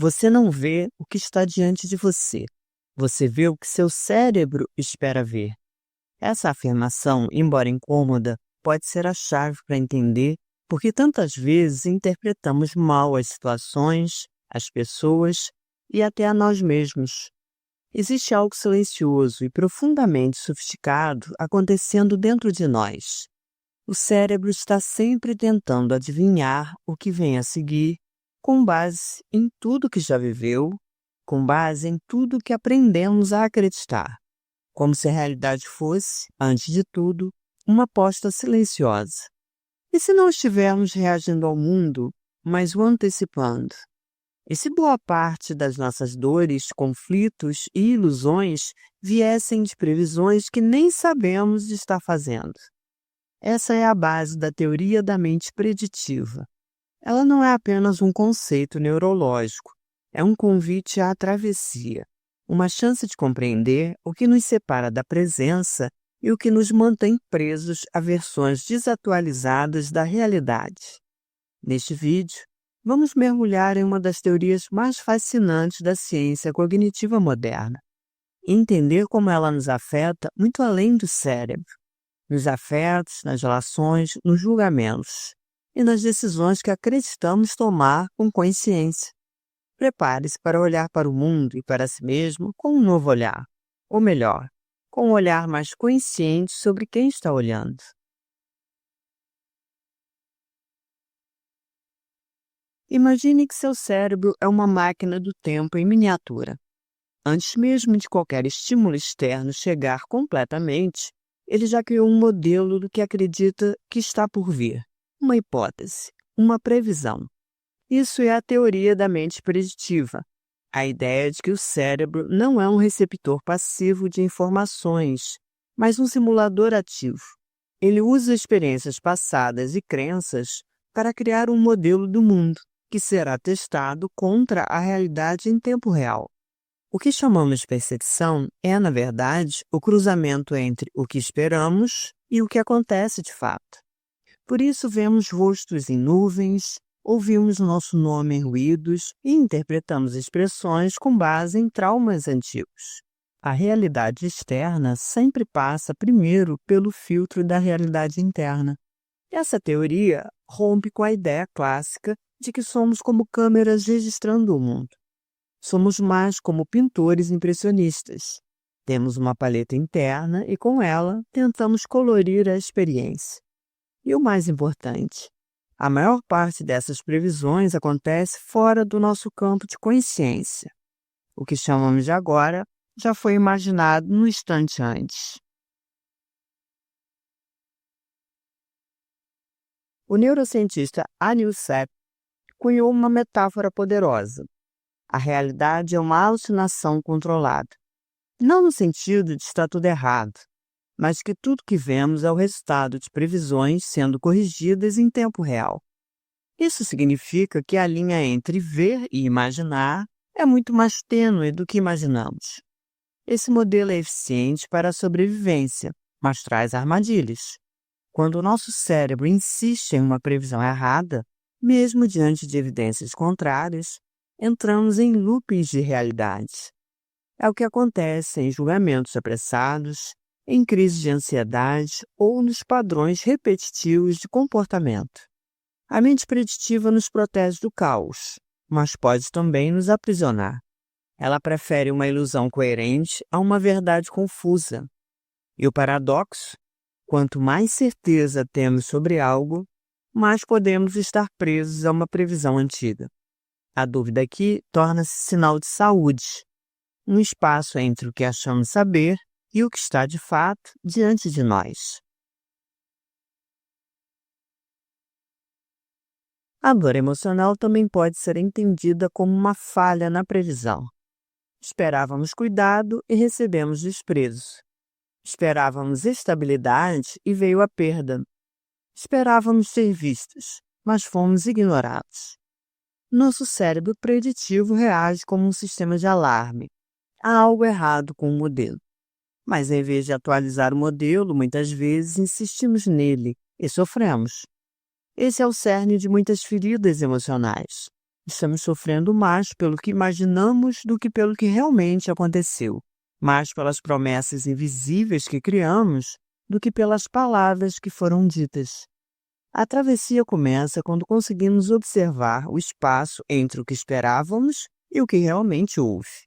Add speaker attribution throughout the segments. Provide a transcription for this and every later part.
Speaker 1: Você não vê o que está diante de você. Você vê o que seu cérebro espera ver. Essa afirmação, embora incômoda, pode ser a chave para entender por que tantas vezes interpretamos mal as situações, as pessoas e até a nós mesmos. Existe algo silencioso e profundamente sofisticado acontecendo dentro de nós. O cérebro está sempre tentando adivinhar o que vem a seguir, com base em tudo que já viveu, com base em tudo que aprendemos a acreditar, como se a realidade fosse, antes de tudo, uma aposta silenciosa. E se não estivermos reagindo ao mundo, mas o antecipando? E se boa parte das nossas dores, conflitos e ilusões viessem de previsões que nem sabemos de estar fazendo? Essa é a base da teoria da mente preditiva. Ela não é apenas um conceito neurológico, é um convite à travessia, uma chance de compreender o que nos separa da presença e o que nos mantém presos a versões desatualizadas da realidade. Neste vídeo, vamos mergulhar em uma das teorias mais fascinantes da ciência cognitiva moderna e entender como ela nos afeta muito além do cérebro, nos afetos, nas relações, nos julgamentos e nas decisões que acreditamos tomar com consciência. Prepare-se para olhar para o mundo e para si mesmo com um novo olhar, ou melhor, com um olhar mais consciente sobre quem está olhando. Imagine que seu cérebro é uma máquina do tempo em miniatura. Antes mesmo de qualquer estímulo externo chegar completamente, ele já criou um modelo do que acredita que está por vir, uma hipótese, uma previsão. Isso é a teoria da mente preditiva, a ideia de que o cérebro não é um receptor passivo de informações, mas um simulador ativo. Ele usa experiências passadas e crenças para criar um modelo do mundo, que será testado contra a realidade em tempo real. O que chamamos de percepção é, na verdade, o cruzamento entre o que esperamos e o que acontece de fato. Por isso, vemos rostos em nuvens, ouvimos nosso nome em ruídos e interpretamos expressões com base em traumas antigos. A realidade externa sempre passa primeiro pelo filtro da realidade interna. Essa teoria rompe com a ideia clássica de que somos como câmeras registrando o mundo. Somos mais como pintores impressionistas. Temos uma paleta interna e, com ela, tentamos colorir a experiência. E o mais importante, a maior parte dessas previsões acontece fora do nosso campo de consciência. O que chamamos de agora já foi imaginado no instante antes. O neurocientista Anil Seth cunhou uma metáfora poderosa. A realidade é uma alucinação controlada. Não no sentido de estar tudo errado, mas que tudo que vemos é o resultado de previsões sendo corrigidas em tempo real. Isso significa que a linha entre ver e imaginar é muito mais tênue do que imaginamos. Esse modelo é eficiente para a sobrevivência, mas traz armadilhas. Quando o nosso cérebro insiste em uma previsão errada, mesmo diante de evidências contrárias, entramos em loopings de realidade. É o que acontece em julgamentos apressados, em crises de ansiedade ou nos padrões repetitivos de comportamento. A mente preditiva nos protege do caos, mas pode também nos aprisionar. Ela prefere uma ilusão coerente a uma verdade confusa. E o paradoxo? Quanto mais certeza temos sobre algo, mais podemos estar presos a uma previsão antiga. A dúvida aqui torna-se sinal de saúde, um espaço entre o que achamos saber e o que está de fato diante de nós. A dor emocional também pode ser entendida como uma falha na previsão. Esperávamos cuidado e recebemos desprezo. Esperávamos estabilidade e veio a perda. Esperávamos ser vistos, mas fomos ignorados. Nosso cérebro preditivo reage como um sistema de alarme. Há algo errado com o modelo. Mas em vez de atualizar o modelo, muitas vezes insistimos nele e sofremos. Esse é o cerne de muitas feridas emocionais, estamos sofrendo mais pelo que imaginamos do que pelo que realmente aconteceu, mais pelas promessas invisíveis que criamos do que pelas palavras que foram ditas. A travessia começa quando conseguimos observar o espaço entre o que esperávamos e o que realmente houve.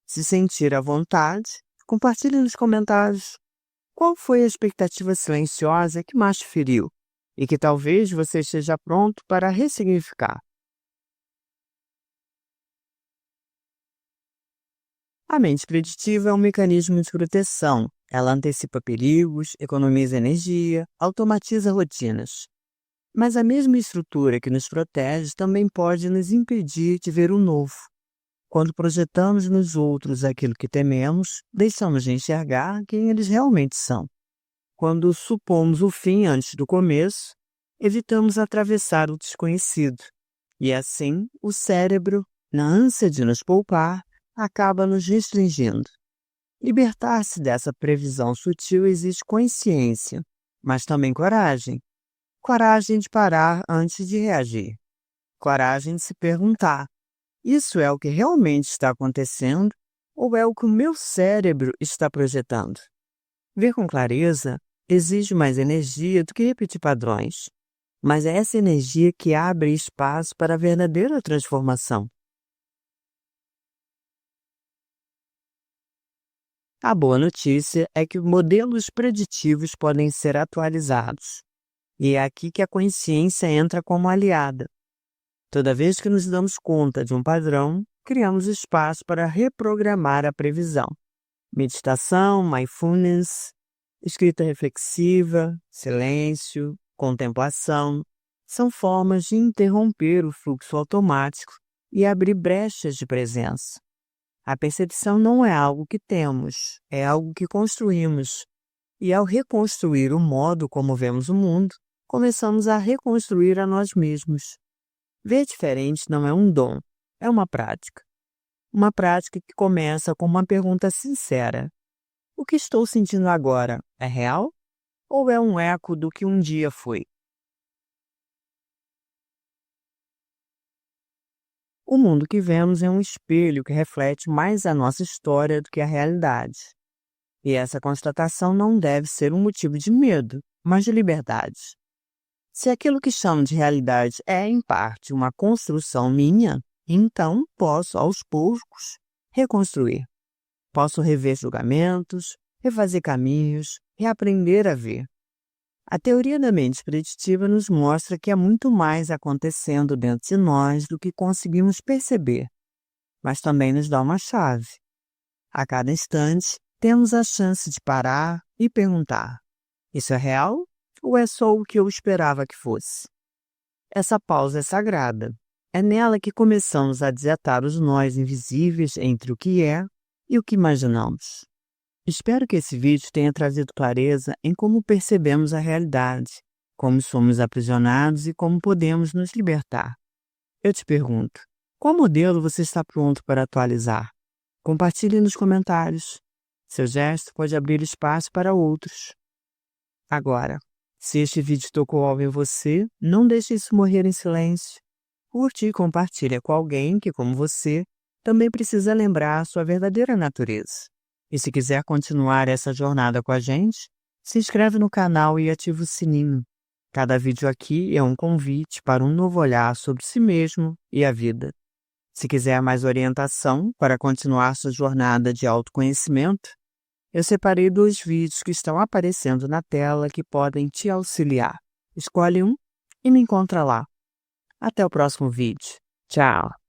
Speaker 1: Se sentir à vontade, compartilhe nos comentários qual foi a expectativa silenciosa que mais te feriu e que talvez você esteja pronto para ressignificar. A mente preditiva é um mecanismo de proteção. Ela antecipa perigos, economiza energia, automatiza rotinas. Mas a mesma estrutura que nos protege também pode nos impedir de ver o novo. Quando projetamos nos outros aquilo que tememos, deixamos de enxergar quem eles realmente são. Quando supomos o fim antes do começo, evitamos atravessar o desconhecido. E assim, o cérebro, na ânsia de nos poupar, acaba nos restringindo. Libertar-se dessa previsão sutil exige consciência, mas também coragem. Coragem de parar antes de reagir. Coragem de se perguntar: isso é o que realmente está acontecendo ou é o que o meu cérebro está projetando? Ver com clareza exige mais energia do que repetir padrões, mas é essa energia que abre espaço para a verdadeira transformação. A boa notícia é que modelos preditivos podem ser atualizados. E é aqui que a consciência entra como aliada. Toda vez que nos damos conta de um padrão, criamos espaço para reprogramar a previsão. Meditação, mindfulness, escrita reflexiva, silêncio, contemplação, são formas de interromper o fluxo automático e abrir brechas de presença. A percepção não é algo que temos, é algo que construímos. E ao reconstruir o modo como vemos o mundo, começamos a reconstruir a nós mesmos. Ver diferente não é um dom, é uma prática. Uma prática que começa com uma pergunta sincera: o que estou sentindo agora é real ou é um eco do que um dia foi? O mundo que vemos é um espelho que reflete mais a nossa história do que a realidade. E essa constatação não deve ser um motivo de medo, mas de liberdade. Se aquilo que chamo de realidade é, em parte, uma construção minha, então posso, aos poucos, reconstruir. Posso rever julgamentos, refazer caminhos, reaprender a ver. A teoria da mente preditiva nos mostra que há muito mais acontecendo dentro de nós do que conseguimos perceber, mas também nos dá uma chave. A cada instante, temos a chance de parar e perguntar: isso é real ou é só o que eu esperava que fosse? Essa pausa é sagrada. É nela que começamos a desatar os nós invisíveis entre o que é e o que imaginamos. Espero que esse vídeo tenha trazido clareza em como percebemos a realidade, como somos aprisionados e como podemos nos libertar. Eu te pergunto, qual modelo você está pronto para atualizar? Compartilhe nos comentários. Seu gesto pode abrir espaço para outros. Agora, se este vídeo tocou algo em você, não deixe isso morrer em silêncio. Curte e compartilhe com alguém que, como você, também precisa lembrar sua verdadeira natureza. E se quiser continuar essa jornada com a gente, se inscreve no canal e ativa o sininho. Cada vídeo aqui é um convite para um novo olhar sobre si mesmo e a vida. Se quiser mais orientação para continuar sua jornada de autoconhecimento, eu separei 2 vídeos que estão aparecendo na tela que podem te auxiliar. Escolhe um e me encontra lá. Até o próximo vídeo. Tchau!